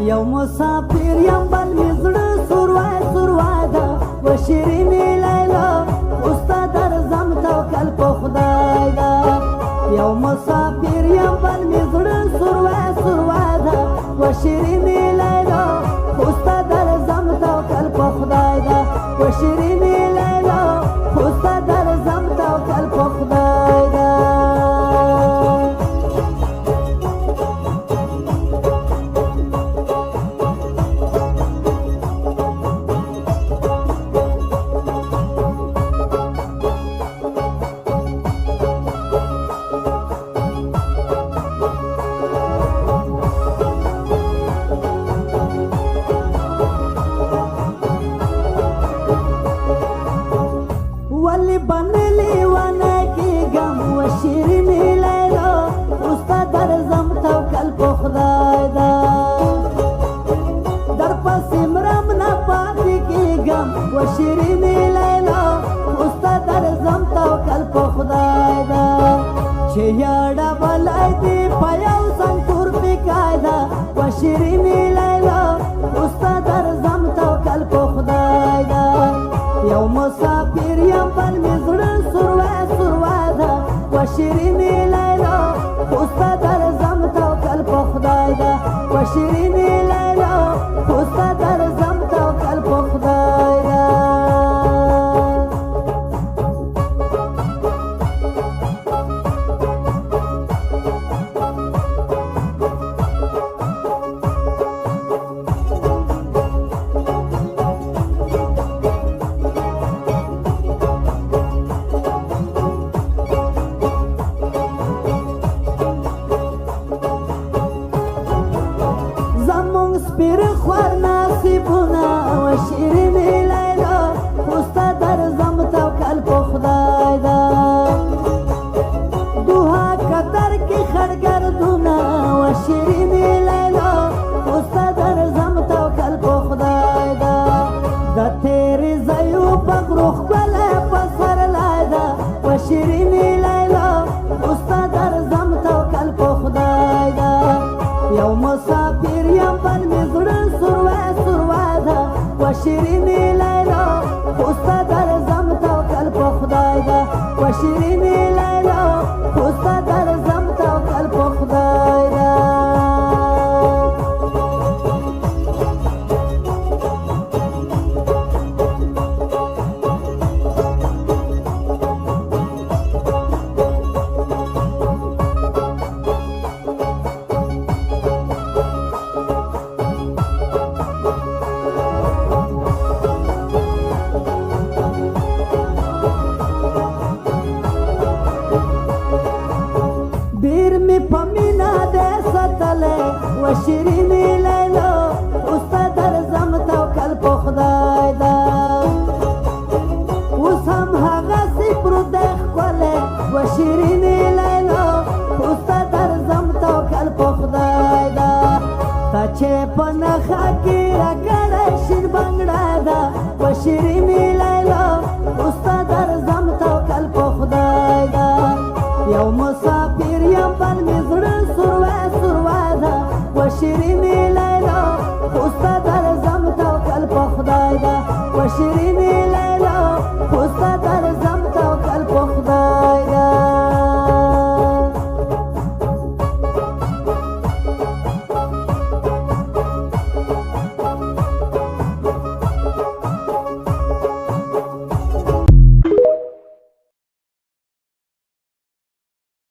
یو مسافر یم بل می زړه سوروای سوروای ده و شیرینې لیلا اوس ته درځم توکل په خدای ده یو مسافر یم بل می زړه سوروای سوروای ده و شیرینې لیلا اوس ته درځم توکل په خدای ده و شیرینې لیلا اوس ته درځم توکل په خدای ده ولی بنلی ونه کیگم و شیرینی لیلا اوس ته درځم توکل په خدای ده در پسې مرم نه پاتې کیږم و شیرینی لیلا اوس ته درځم توکل په خدای ده چې یاړه بلای دې په یو سنتور پیکای ده و شیرینی لیلا اوس ته درځم توکل په خدای ده یو مسافر یم بل می زړه سوروای سوروای ده و شیرینې لیلا اوس ته درځم توکل په خدای ده و شیرینې لیلا اوس ته درځم توکل په خدای ده سپیر خوار نصیبونه و شیرینې لیلا اوس ته درځم توکل په خدای ده دوها قطر کې خړګردونه و شیرینې لیلا اوس ته درځم توکل په خدای ده د تیرې ځایو په غرو ښکلی په سرلی ده و شیرینې لیلا اوس ته درځم توکل په خدای ده یو مسافر یم بل می زړه سوروای سوروای ده و شیرینې لیلا اوس ته درځم توکل په خدای ده و شیرینې لیلا اوس ته درځم توکل په خدای ده ډېر مې په مینه دی ساتلی و شیرینې لیلا اوس ته درځم توکل په خدای ده اوس هم هغسې پروت دی ښکلی و شیرینې لیلا اوس ته درځم توکل په خدای ده تا چې په نښه کې راکړی شین بنګړی ده و شیرینې لیلا اوس ته درځم توکل په خدای ده یو مسافر یم بل می زړه سوروای سوروای ده و شیرینې لیلا اوس ته درځم توکل په خدای ده و شیرینې